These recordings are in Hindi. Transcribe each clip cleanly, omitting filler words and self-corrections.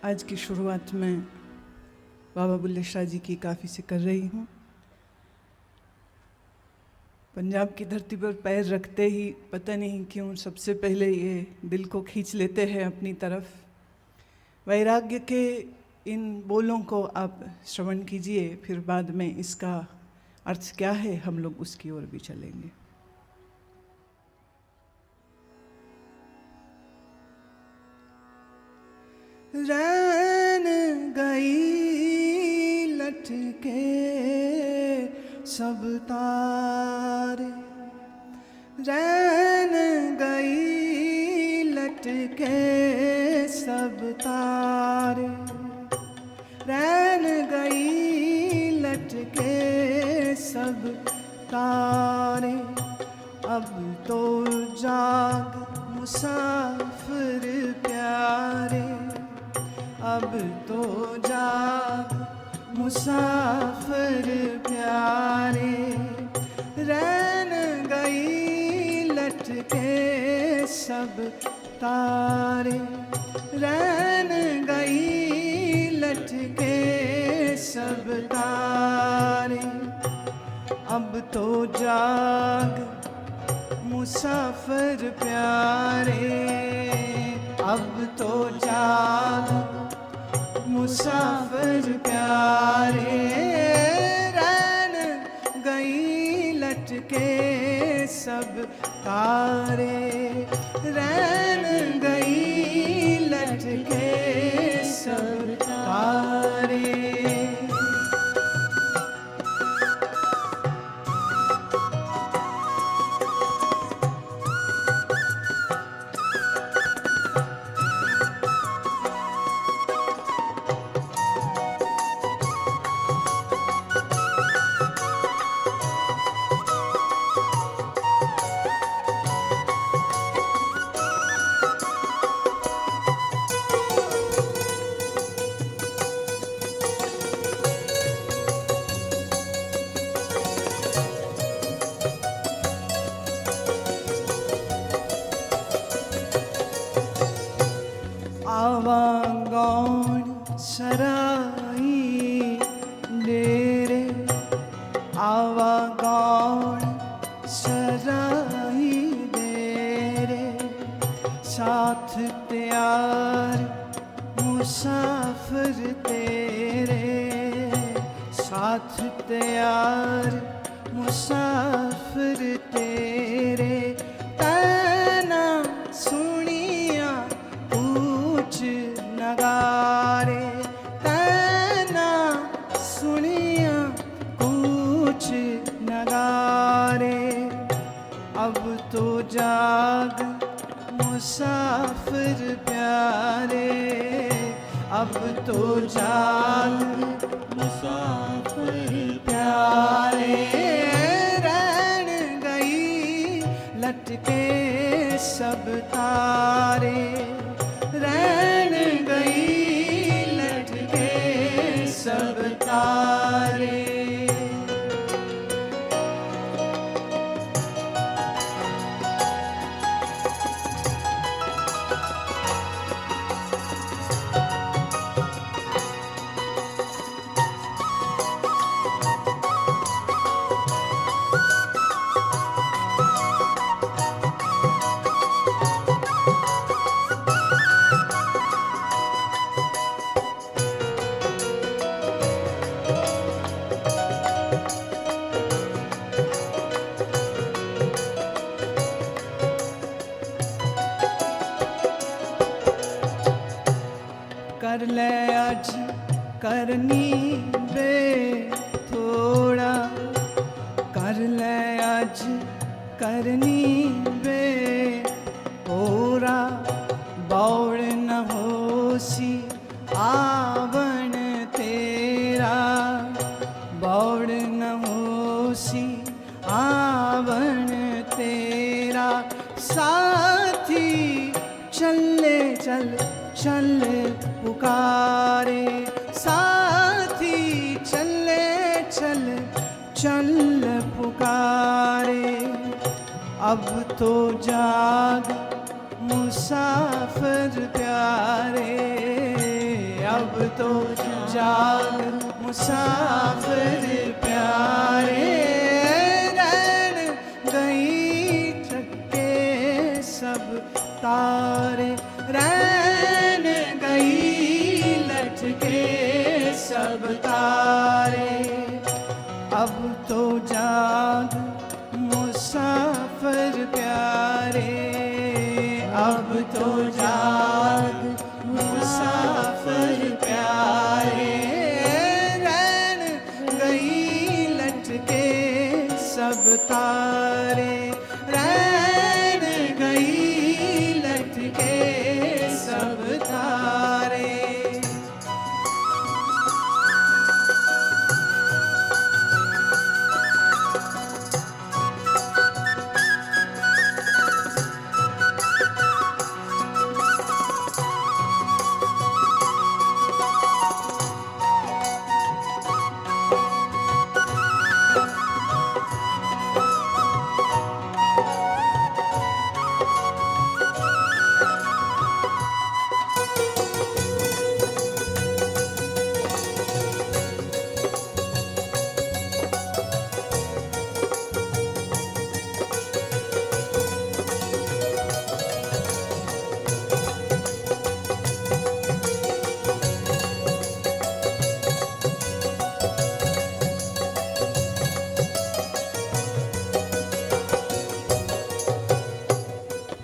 आज की शुरुआत में बाबा बुल्ले शाह जी की काफ़ी से कर रही हूँ। पंजाब की धरती पर पैर रखते ही पता नहीं क्यों सबसे पहले ये दिल को खींच लेते हैं अपनी तरफ। वैराग्य के इन बोलों को आप श्रवण कीजिए, फिर बाद में इसका अर्थ क्या है हम लोग उसकी ओर भी चलेंगे। रैन गई लटके सब तारे, रैन गई लटके सब तारे, रैन गई लटके सब तारे। अब तो जाग मुसाफिर प्यारे, अब तो जाग मुसाफिर प्यारे। रैन गई लटके सब तारे, रैन गई लटके सब तारे। अब तो जाग मुसाफिर प्यारे, अब तो जाग मुसाफिर प्यारे। रैन गई लटके सब तारे, रैन गई लटके सब तारे। आवागौन सराई डेरे, आवागौन सराई डेरे। साथ तैयार मुसाफिर तेरे, साथ तैयार मुसाफिर तेरे। तना सुनिया पूछ नगारे, तना सुनिया पूछ नगारे। अब तो जाग मुसाफिर प्यारे, अब तो जाग मुसाफिर प्यारे। रैन गई लटके सब तारे, रैन गई लटके सब तारे। कर ले आज करनी बे थोड़ा, कर ले आज करनी बे थोड़ा। बौड़ न होसी आवण तेरा, बौड़ न होसी आवण तेरा। साथी चले चल चल पुकारे, साथी चले चल चल पुकारे। अब तो जाग मुसाफिर प्यारे, अब तो जाग मुसाफिर प्यारे, रैन गई चक्के सब तारे, रैन गई लटके सब तारे। अब तो जाग मुसाफिर प्यारे, अब तो जाग मुसाफिर प्यारे, रैन गई लटके सब तारे, रैन गई लटके सब तारे।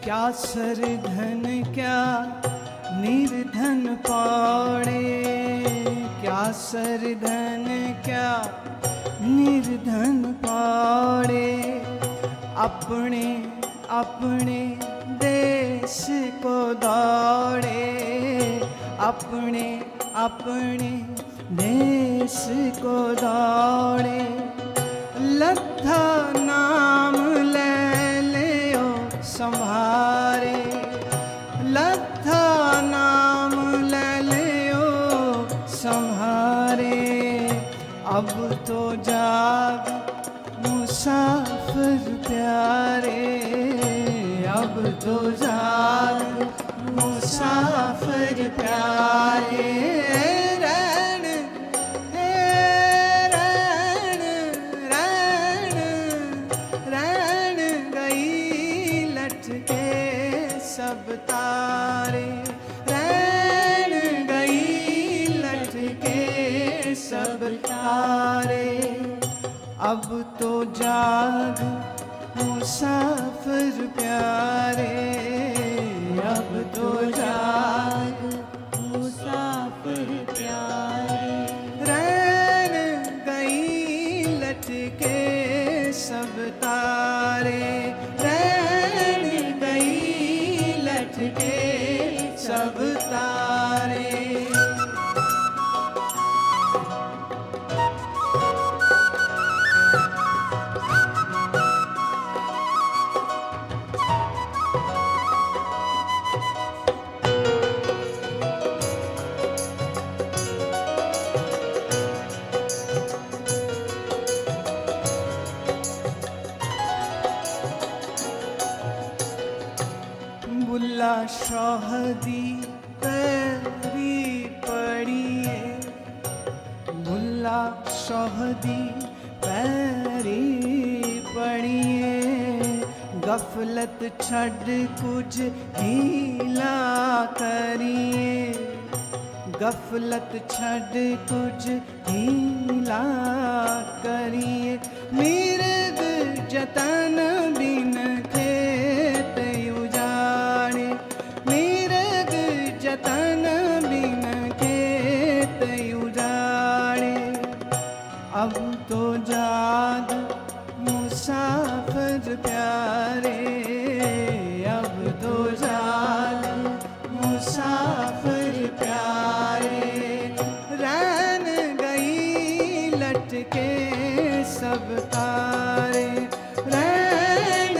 क्या सरधन क्या निर्धन पाड़े, क्या सरधन क्या निर्धन पाड़े, अपने अपने देश को दौड़े, अपने अपने देश को दौड़े। लद्धा नाम ले लियो संभारे, लद्धा नाम ले लियो संभारे। अब तो जाग मुसाफिर प्यारे, अब तो जाग मुसाफिर प्यारे, रैन रैन रैन रैन गई लटके सब तारे, रैन गई लटके सब तारे। अब तो जाग मुसाफिर प्यारे, अब तो जाग मुसाफिर प्यारे, रैन गई लटके सब तारे, रैन गई लटके सब तारे। बुल्ला शाहदी पैरी पड़िए, बुल्ला शाहदी पैरी पड़िए। गफलत छड़ कुछ हीला करिए, गफलत छड़ कुछ हीला करिए। मिर्ग जतन बिन खेत उजाड़े, मिर्ग जतन बिन खेत उजाड़े। अब तो जाग मुसाफिर प्यारे, अब तो जाग मुसाफिर प्यारे, रैन गई लटके सब तारे, रैन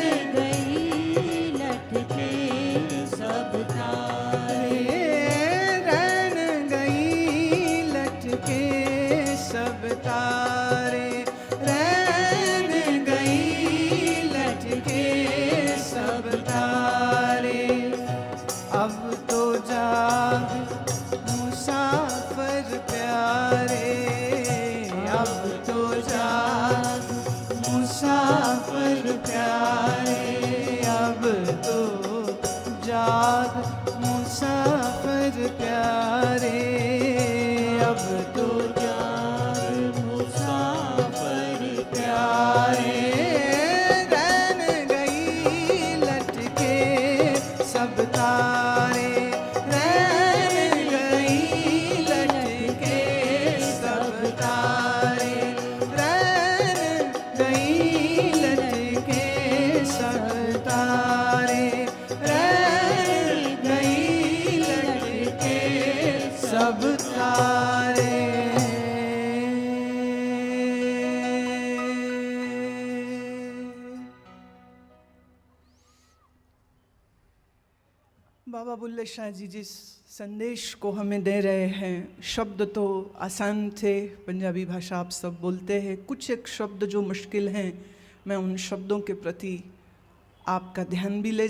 बाबा बुल्ले शाह जी जिस संदेश को हमें दे रहे हैं, शब्द तो आसान थे, पंजाबी भाषा आप सब बोलते हैं, कुछ एक शब्द जो मुश्किल हैं, मैं उन शब्दों के प्रति आपका ध्यान भी ले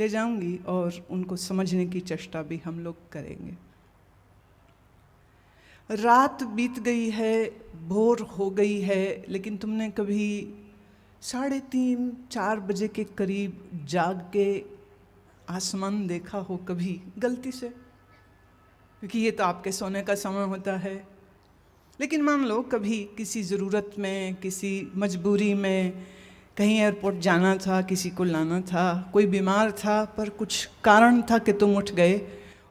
जाऊंगी और उनको समझने की चेष्टा भी हम लोग करेंगे। रात बीत गई है, भोर हो गई है, लेकिन तुमने कभी 3:30-4 बजे के करीब जाग के आसमान देखा हो कभी गलती से? क्योंकि ये तो आपके सोने का समय होता है। लेकिन मान लो कभी किसी ज़रूरत में, किसी मजबूरी में, कहीं एयरपोर्ट जाना था, किसी को लाना था, कोई बीमार था, पर कुछ कारण था कि तुम उठ गए,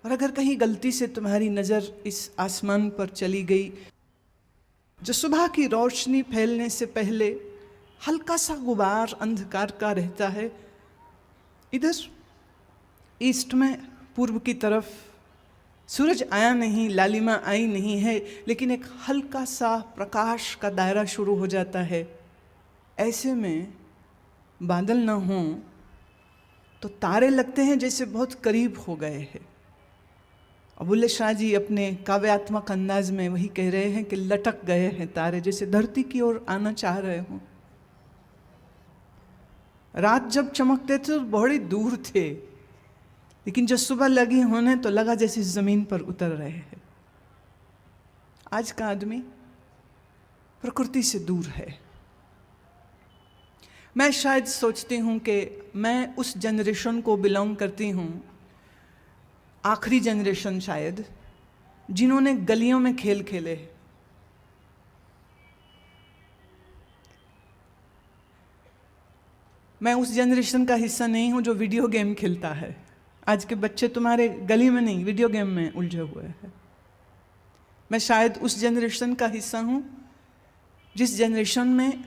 और अगर कहीं गलती से तुम्हारी नज़र इस आसमान पर चली गई जो सुबह की रोशनी फैलने से पहले हल्का सा गुबार अंधकार का रहता है, इधर ईस्ट में पूर्व की तरफ सूरज आया नहीं, लालिमा आई नहीं है, लेकिन एक हल्का सा प्रकाश का दायरा शुरू हो जाता है। ऐसे में बादल ना हों तो तारे लगते हैं जैसे बहुत करीब हो गए हैं। बुल्ले शाह जी अपने काव्यात्मक अंदाज में वही कह रहे हैं कि लटक गए हैं तारे, जैसे धरती की ओर आना चाह रहे हों। रात जब चमकते थे तो बड़ी दूर थे, लेकिन जब सुबह लगी होने तो लगा जैसे ज़मीन पर उतर रहे हैं। आज का आदमी प्रकृति से दूर है। मैं शायद सोचती हूँ कि मैं उस जनरेशन को बिलोंग करती हूँ, आखिरी जनरेशन शायद, जिन्होंने गलियों में खेल खेले। मैं उस जनरेशन का हिस्सा नहीं हूँ जो वीडियो गेम खेलता है। आज के बच्चे तुम्हारे गली में नहीं, वीडियो गेम में उलझे हुए हैं। मैं शायद उस जनरेशन का हिस्सा हूँ जिस जनरेशन में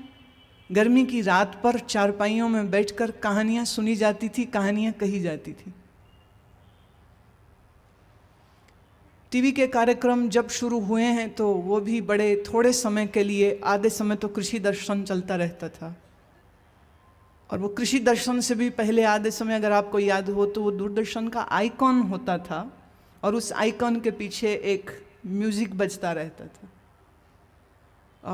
गर्मी की रात पर चारपाइयों में बैठकर कहानियाँ सुनी जाती थी, कहानियाँ कही जाती थी। टीवी के कार्यक्रम जब शुरू हुए हैं तो वो भी बड़े थोड़े समय के लिए, आधे समय तो कृषि दर्शन चलता रहता था, और वो कृषि दर्शन से भी पहले आधे समय अगर आपको याद हो तो वो दूरदर्शन का आइकॉन होता था, और उस आइकॉन के पीछे एक म्यूज़िक बजता रहता था।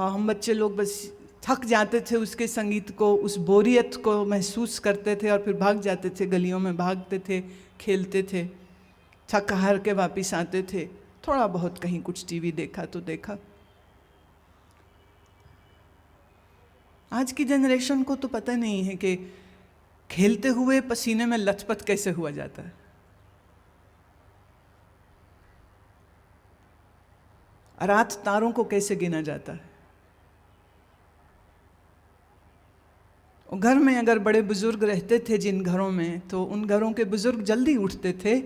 हम बच्चे लोग बस थक जाते थे उसके संगीत को, उस बोरियत को महसूस करते थे और फिर भाग जाते थे, गलियों में भागते थे, खेलते थे, थक हार के वापस आते थे। थोड़ा बहुत कहीं कुछ टीवी देखा तो देखा। आज की जनरेशन को तो पता नहीं है कि खेलते हुए पसीने में लथपथ कैसे हुआ जाता है। रात तारों को कैसे गिना जाता है। और घर में अगर बड़े बुजुर्ग रहते थे जिन घरों में, तो उन घरों के बुजुर्ग जल्दी उठते थे,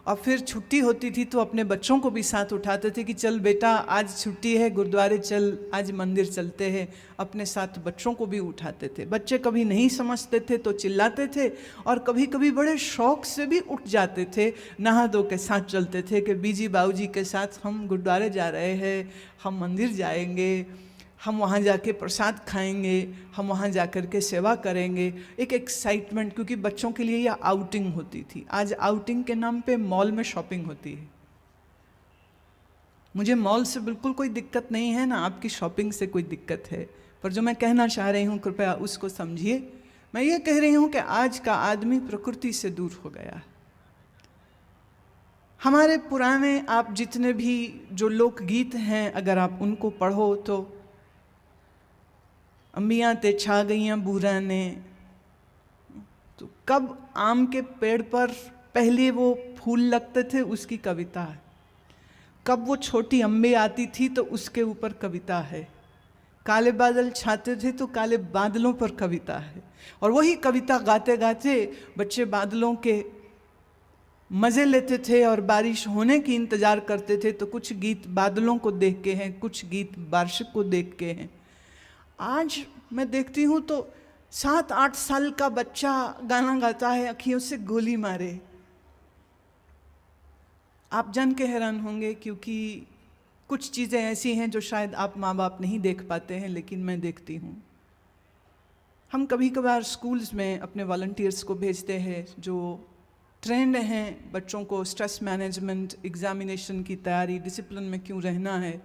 और फिर छुट्टी होती थी तो अपने बच्चों को भी साथ उठाते थे कि चल बेटा आज छुट्टी है, गुरुद्वारे चल, आज मंदिर चलते हैं। अपने साथ बच्चों को भी उठाते थे। बच्चे कभी नहीं समझते थे तो चिल्लाते थे, और कभी कभी बड़े शौक से भी उठ जाते थे, नहा धो के साथ चलते थे कि बीजी बाबूजी के साथ हम गुरुद्वारे जा रहे हैं, हम मंदिर जाएंगे, हम वहाँ जाके प्रसाद खाएंगे, हम वहाँ जाकर के सेवा करेंगे। एक एक्साइटमेंट, क्योंकि बच्चों के लिए यह आउटिंग होती थी। आज आउटिंग के नाम पे मॉल में शॉपिंग होती है। मुझे मॉल से बिल्कुल कोई दिक्कत नहीं है, ना आपकी शॉपिंग से कोई दिक्कत है, पर जो मैं कहना चाह रही हूँ कृपया उसको समझिए। मैं ये कह रही हूँ कि आज का आदमी प्रकृति से दूर हो गया। हमारे पुराने आप जितने भी जो लोकगीत हैं, अगर आप उनको पढ़ो तो अंबियाँ ते छा गईयाँ बूरा ने, तो कब आम के पेड़ पर पहले वो फूल लगते थे उसकी कविता है, कब वो छोटी अम्बे आती थी तो उसके ऊपर कविता है, काले बादल छाते थे तो काले बादलों पर कविता है। और वही कविता गाते गाते बच्चे बादलों के मज़े लेते थे और बारिश होने की इंतज़ार करते थे। तो कुछ गीत बादलों को देख के हैं, कुछ गीत बारिश को देख के हैं। आज मैं देखती हूँ तो 7-8 साल का बच्चा गाना गाता है, अखियों से गोली मारे। आप जान के हैरान होंगे, क्योंकि कुछ चीज़ें ऐसी हैं जो शायद आप माँ बाप नहीं देख पाते हैं, लेकिन मैं देखती हूँ। हम कभी कभार स्कूल्स में अपने वॉलंटियर्स को भेजते हैं जो ट्रेंड हैं बच्चों को स्ट्रेस मैनेजमेंट, एग्जामिनेशन की तैयारी, डिसिप्लिन में क्यों रहना है।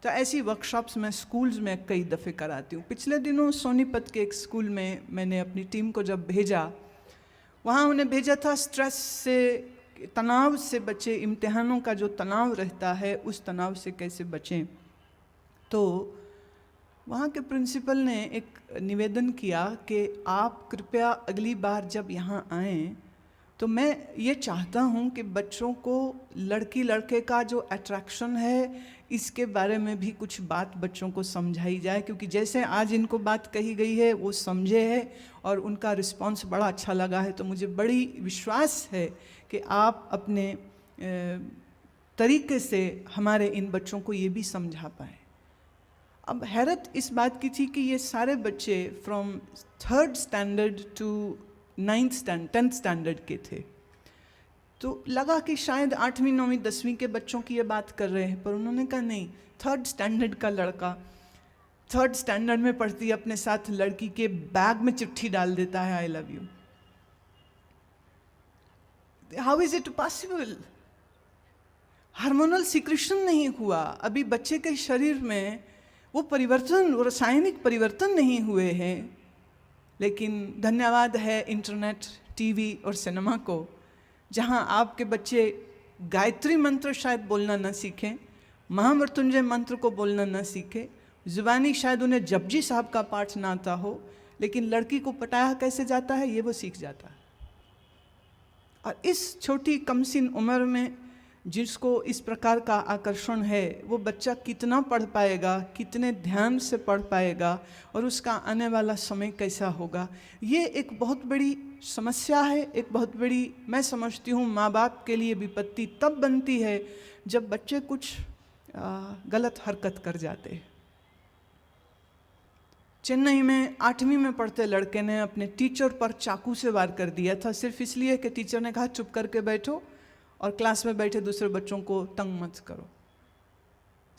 तो ऐसी वर्कशॉप्स मैं स्कूल्स में कई दफ़े कराती हूँ। पिछले दिनों सोनीपत के एक स्कूल में मैंने अपनी टीम को जब भेजा, वहाँ उन्हें भेजा था स्ट्रेस से, तनाव से बचे, इम्तिहानों का जो तनाव रहता है उस तनाव से कैसे बचें। तो वहाँ के प्रिंसिपल ने एक निवेदन किया कि आप कृपया अगली बार जब यहाँ आएँ तो मैं ये चाहता हूँ कि बच्चों को लड़की लड़के का जो अट्रैक्शन है इसके बारे में भी कुछ बात बच्चों को समझाई जाए, क्योंकि जैसे आज इनको बात कही गई है वो समझे है और उनका रिस्पांस बड़ा अच्छा लगा है। तो मुझे बड़ी विश्वास है कि आप अपने तरीके से हमारे इन बच्चों को ये भी समझा पाएँ। अब हैरत इस बात की थी कि ये सारे बच्चे from 3rd standard to 10th standard के थे। तो लगा कि शायद 8वीं 9वीं 10वीं के बच्चों की ये बात कर रहे हैं, पर उन्होंने कहा नहीं, 3rd स्टैंडर्ड का लड़का 3rd स्टैंडर्ड में पढ़ती अपने साथ लड़की के बैग में चिट्ठी डाल देता है I love you. How is it possible? Hormonal secretion नहीं हुआ, अभी बच्चे के शरीर में वो परिवर्तन, वो रासायनिक परिवर्तन नहीं हुए हैं। लेकिन धन्यवाद है इंटरनेट, टीवी और सिनेमा को, जहां आपके बच्चे गायत्री मंत्र शायद बोलना न सीखें, महामृत्युंजय मंत्र को बोलना न सीखें, ज़ुबानी शायद उन्हें जपजी साहब का पाठ ना आता हो, लेकिन लड़की को पटाया कैसे जाता है ये वो सीख जाता है। और इस छोटी कमसिन उम्र में जिसको इस प्रकार का आकर्षण है, वो बच्चा कितना पढ़ पाएगा, कितने ध्यान से पढ़ पाएगा और उसका आने वाला समय कैसा होगा, ये एक बहुत बड़ी समस्या है। एक बहुत बड़ी, मैं समझती हूँ, माँ बाप के लिए विपत्ति तब बनती है जब बच्चे कुछ गलत हरकत कर जाते हैं। चेन्नई में 8वीं में पढ़ते लड़के ने अपने टीचर पर चाकू से वार कर दिया था, सिर्फ इसलिए कि टीचर ने कहा चुप करके बैठो और क्लास में बैठे दूसरे बच्चों को तंग मत करो।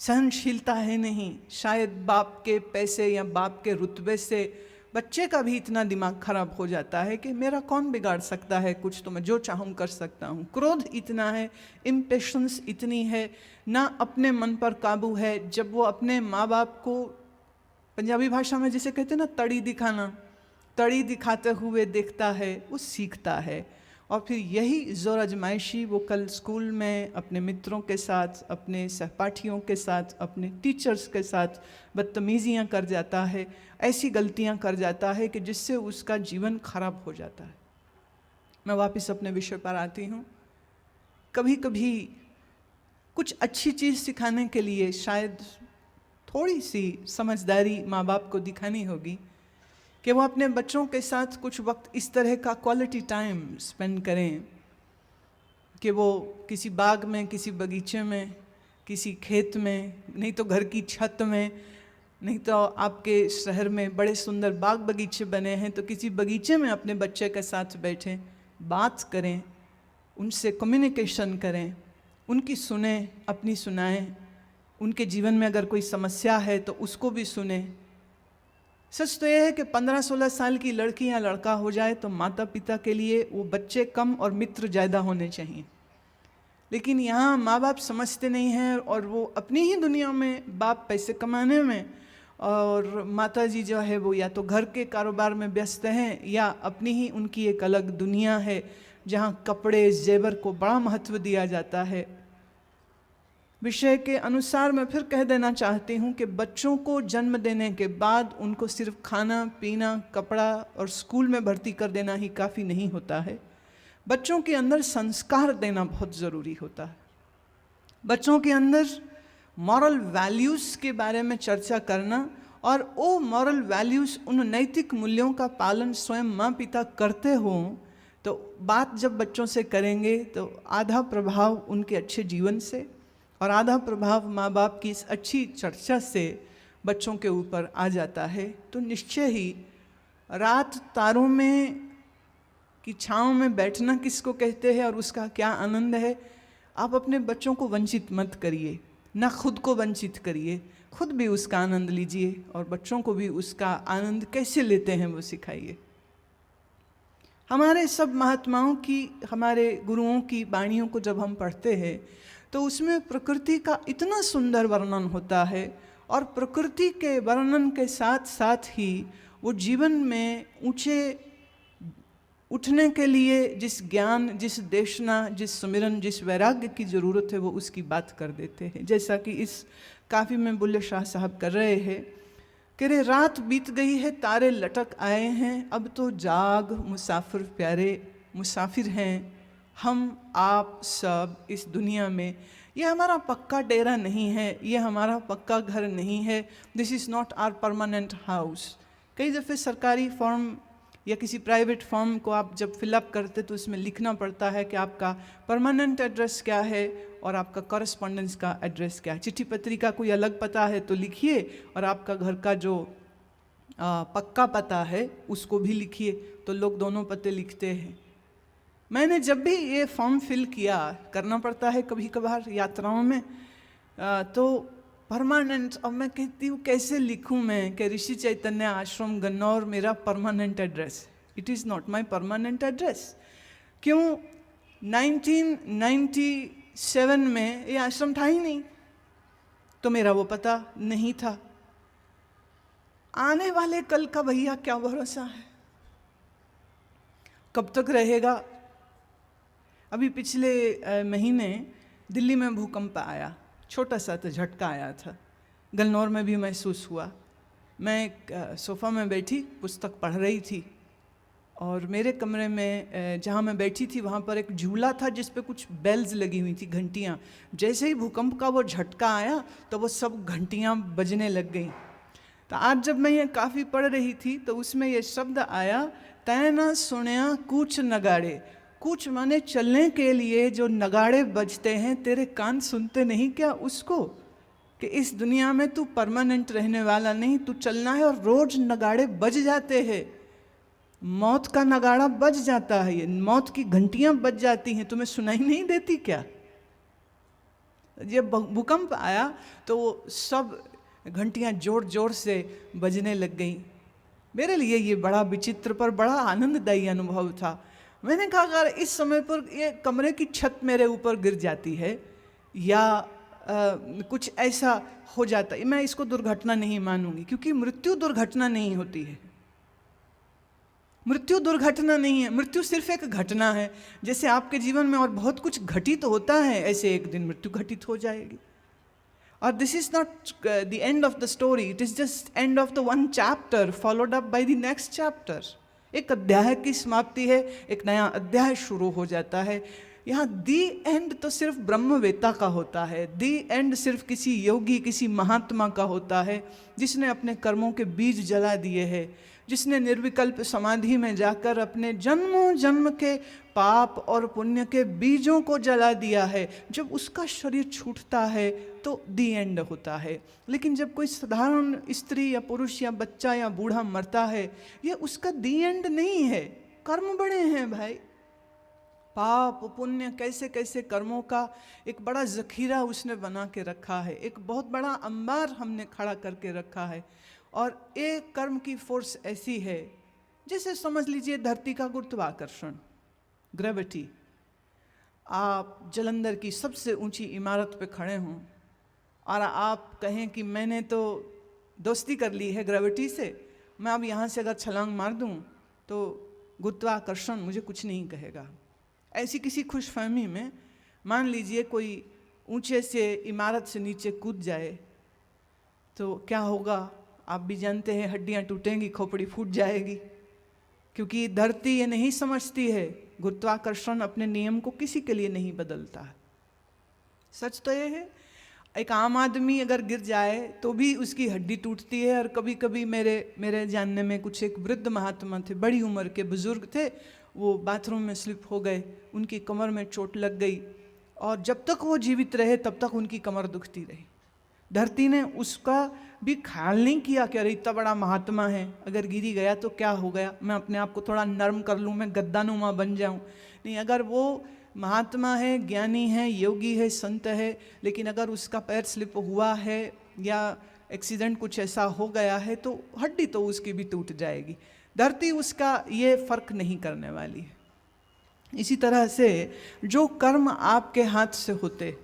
सहनशीलता है नहीं, शायद बाप के पैसे या बाप के रुतबे से बच्चे का भी इतना दिमाग खराब हो जाता है कि मेरा कौन बिगाड़ सकता है कुछ, तो मैं जो चाहूँ कर सकता हूँ। क्रोध इतना है, इम्पेशंस इतनी है, ना अपने मन पर काबू है। जब वो अपने माँ बाप को, पंजाबी भाषा में जिसे कहते हैं ना तड़ी दिखाना, तड़ी दिखाते हुए देखता है, वो सीखता है। और फिर यही जोर आजमाइशी वो कल स्कूल में अपने मित्रों के साथ, अपने सहपाठियों के साथ, अपने टीचर्स के साथ बदतमीज़ियाँ कर जाता है, ऐसी गलतियाँ कर जाता है कि जिससे उसका जीवन खराब हो जाता है। मैं वापस अपने विषय पर आती हूँ। कभी कभी कुछ अच्छी चीज़ सिखाने के लिए शायद थोड़ी सी समझदारी माँ बाप को दिखानी होगी कि वो अपने बच्चों के साथ कुछ वक्त इस तरह का क्वालिटी टाइम स्पेंड करें कि वो किसी बाग में, किसी बगीचे में, किसी खेत में, नहीं तो घर की छत में, नहीं तो आपके शहर में बड़े सुंदर बाग बगीचे बने हैं तो किसी बगीचे में अपने बच्चे के साथ बैठें, बात करें, उनसे कम्युनिकेशन करें, उनकी सुने, अपनी सुनाएं, उनके जीवन में अगर कोई समस्या है तो उसको भी सुने। सच तो यह है कि 15-16 साल की लड़की या लड़का हो जाए तो माता पिता के लिए वो बच्चे कम और मित्र ज़्यादा होने चाहिए। लेकिन यहाँ माँ बाप समझते नहीं हैं और वो अपनी ही दुनिया में, बाप पैसे कमाने में और माता जी जो है वो या तो घर के कारोबार में व्यस्त हैं या अपनी ही उनकी एक अलग दुनिया है जहाँ कपड़े जेवर को बड़ा महत्व दिया जाता है। विषय के अनुसार मैं फिर कह देना चाहती हूँ कि बच्चों को जन्म देने के बाद उनको सिर्फ खाना पीना, कपड़ा और स्कूल में भर्ती कर देना ही काफ़ी नहीं होता है। बच्चों के अंदर संस्कार देना बहुत ज़रूरी होता है। बच्चों के अंदर मॉरल वैल्यूज़ के बारे में चर्चा करना और वो मॉरल वैल्यूज़, उन नैतिक मूल्यों का पालन स्वयं माँ पिता करते हों तो बात जब बच्चों से करेंगे तो आधा प्रभाव उनके अच्छे जीवन से और आधा प्रभाव माँ बाप की इस अच्छी चर्चा से बच्चों के ऊपर आ जाता है। तो निश्चय ही रात तारों में की छाँव में बैठना किसको कहते हैं और उसका क्या आनंद है, आप अपने बच्चों को वंचित मत करिए। ना खुद को वंचित करिए, खुद भी उसका आनंद लीजिए और बच्चों को भी उसका आनंद कैसे लेते हैं वो सिखाइए। हमारे सब महात्माओं की, हमारे गुरुओं की वाणियों को जब हम पढ़ते हैं तो उसमें प्रकृति का इतना सुंदर वर्णन होता है, और प्रकृति के वर्णन के साथ साथ ही वो जीवन में ऊंचे उठने के लिए जिस ज्ञान, जिस देशना, जिस सुमिरन, जिस वैराग्य की ज़रूरत है वो उसकी बात कर देते हैं। जैसा कि इस काफ़ी में बुल्ले शाह साहब कर रहे हैं कि रे रात बीत गई है, तारे लटक आए हैं, अब तो जाग मुसाफिर प्यारे, मुसाफिर हैं हम आप सब इस दुनिया में। ये हमारा पक्का डेरा नहीं है, ये हमारा पक्का घर नहीं है, this is not our permanent house. कई दफ़े सरकारी फॉर्म या किसी प्राइवेट फॉर्म को आप जब फिलअप करते तो उसमें लिखना पड़ता है कि आपका परमानेंट एड्रेस क्या है और आपका कॉरेस्पॉन्डेंस का एड्रेस क्या है। चिट्ठी पत्री का कोई अलग पता है तो लिखिए, और आपका घर का जो पक्का पता है उसको भी लिखिए, तो लोग दोनों पते लिखते हैं। मैंने जब भी ये फॉर्म फिल किया, करना पड़ता है कभी कभार यात्राओं में, तो परमानेंट, अब मैं कहती हूँ कैसे लिखूँ मैं कि ऋषि चैतन्य आश्रम गन्नौर मेरा permanent address. It is not my permanent address. क्यों? 1997 में ये आश्रम था ही नहीं, तो मेरा वो पता नहीं था। आने वाले कल का भैया क्या भरोसा है, कब तक रहेगा। अभी पिछले महीने दिल्ली में भूकंप आया, छोटा सा तो झटका आया था, गन्नौर में भी महसूस हुआ। मैं एक सोफ़ा में बैठी पुस्तक पढ़ रही थी, और मेरे कमरे में जहाँ मैं बैठी थी वहाँ पर एक झूला था जिस पे कुछ बेल्स लगी हुई थी, घंटियाँ। जैसे ही भूकंप का वो झटका आया तो वो सब घंटियाँ बजने लग गईं। तो आज जब मैं ये काफ़ी पढ़ रही थी तो उसमें ये शब्द आया, तैना सुनया कूच नगाड़े। कूच माने चलने के लिए जो नगाड़े बजते हैं, तेरे कान सुनते नहीं क्या उसको, कि इस दुनिया में तू परमानेंट रहने वाला नहीं, तू चलना है। और रोज नगाड़े बज जाते हैं, मौत का नगाड़ा बज जाता है, ये मौत की घंटियां बज जाती हैं, तुम्हें सुनाई नहीं देती क्या? ये भूकंप आया तो वो सब घंटियां जोर जोर से बजने लग गई। मेरे लिए ये बड़ा विचित्र पर बड़ा आनंददायी अनुभव था। मैंने कहा अगर इस समय पर ये कमरे की छत मेरे ऊपर गिर जाती है या कुछ ऐसा हो जाता है, मैं इसको दुर्घटना नहीं मानूंगी, क्योंकि मृत्यु दुर्घटना नहीं होती है। मृत्यु दुर्घटना नहीं है, मृत्यु सिर्फ एक घटना है। जैसे आपके जीवन में और बहुत कुछ घटित होता है, ऐसे एक दिन मृत्यु घटित हो जाएगी। और this is not the end of the story, it is just end of the one chapter followed up by the next chapter. एक अध्याय की समाप्ति है, एक नया अध्याय शुरू हो जाता है। यहाँ दी एंड तो सिर्फ ब्रह्मवेत्ता का होता है, दी एंड सिर्फ किसी योगी, किसी महात्मा का होता है जिसने अपने कर्मों के बीज जला दिए हैं, जिसने निर्विकल्प समाधि में जाकर अपने जन्मों जन्म के पाप और पुण्य के बीजों को जला दिया है। जब उसका शरीर छूटता है तो दी एंड होता है। लेकिन जब कोई साधारण स्त्री या पुरुष या बच्चा या बूढ़ा मरता है, ये उसका दी एंड नहीं है। कर्म बड़े हैं भाई, पाप पुण्य कैसे कैसे कर्मों का एक बड़ा जखीरा उसने बना के रखा है, एक बहुत बड़ा अंबार हमने खड़ा करके रखा है। और एक कर्म की फोर्स ऐसी है, जैसे समझ लीजिए धरती का गुरुत्वाकर्षण, ग्रेविटी। आप जलंधर की सबसे ऊंची इमारत पे खड़े हों और आप कहें कि मैंने तो दोस्ती कर ली है ग्रेविटी से, मैं अब यहाँ से अगर छलांग मार दूँ तो गुरुत्वाकर्षण मुझे कुछ नहीं कहेगा। ऐसी किसी खुशफहमी में मान लीजिए कोई ऊंचे से इमारत से नीचे कूद जाए तो क्या होगा आप भी जानते हैं, हड्डियां टूटेंगी, खोपड़ी फूट जाएगी, क्योंकि धरती ये नहीं समझती है, गुरुत्वाकर्षण अपने नियम को किसी के लिए नहीं बदलता है। सच तो ये है, एक आम आदमी अगर गिर जाए तो भी उसकी हड्डी टूटती है। और कभी कभी मेरे जानने में कुछ एक वृद्ध महात्मा थे, बड़ी उम्र के बुजुर्ग थे, वो बाथरूम में स्लिप हो गए, उनकी कमर में चोट लग गई और जब तक वो जीवित रहे तब तक उनकी कमर दुखती रही। धरती ने उसका भी ख्याल नहीं किया कि अरे इतना बड़ा महात्मा है, अगर गिरी गया तो क्या हो गया, मैं अपने आप को थोड़ा नरम कर लूँ, मैं गद्दानुमा बन जाऊँ। नहीं, अगर वो महात्मा है, ज्ञानी है, योगी है, संत है, लेकिन अगर उसका पैर स्लिप हुआ है या एक्सीडेंट कुछ ऐसा हो गया है तो हड्डी तो उसकी भी टूट जाएगी, धरती उसका ये फर्क नहीं करने वाली है। इसी तरह से जो कर्म आपके हाथ से होते,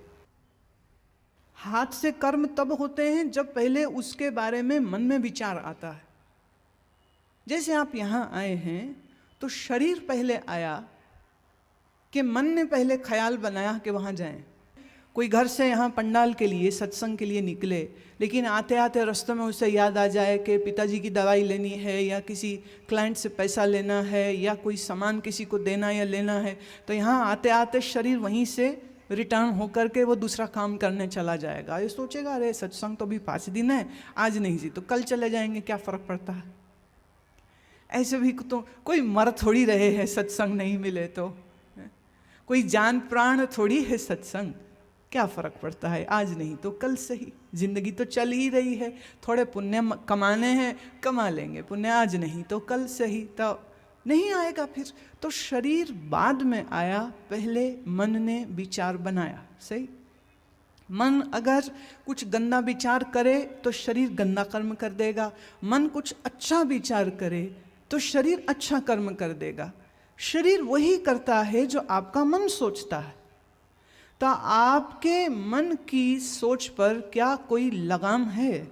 हाथ से कर्म तब होते हैं जब पहले उसके बारे में मन में विचार आता है। जैसे आप यहाँ आए हैं तो शरीर पहले आया कि मन ने पहले ख्याल बनाया कि वहाँ जाएं। कोई घर से यहाँ पंडाल के लिए, सत्संग के लिए निकले, लेकिन आते आते रास्ते में उसे याद आ जाए कि पिताजी की दवाई लेनी है या किसी क्लाइंट से पैसा लेना है या कोई सामान किसी को देना या लेना है, तो यहाँ आते आते शरीर वहीं से रिटर्न होकर के वो दूसरा काम करने चला जाएगा। ये सोचेगा अरे सत्संग तो अभी 5 दिन है, आज नहीं जी तो कल चले जाएंगे, क्या फ़र्क पड़ता है। ऐसे भी तो कोई मर थोड़ी रहे हैं सत्संग नहीं मिले तो, कोई जान प्राण थोड़ी है सत्संग, क्या फ़र्क पड़ता है, आज नहीं तो कल सही, जिंदगी तो चल ही रही है। थोड़े पुण्य कमाने हैं, कमा लेंगे, पुण्य आज नहीं तो कल सही, तो नहीं आएगा फिर। तो शरीर बाद में आया, पहले मन ने विचार बनाया। सही, मन अगर कुछ गंदा विचार करे तो शरीर गंदा कर्म कर देगा, मन कुछ अच्छा विचार करे तो शरीर अच्छा कर्म कर देगा। शरीर वही करता है जो आपका मन सोचता है। तो आपके मन की सोच पर क्या कोई लगाम है?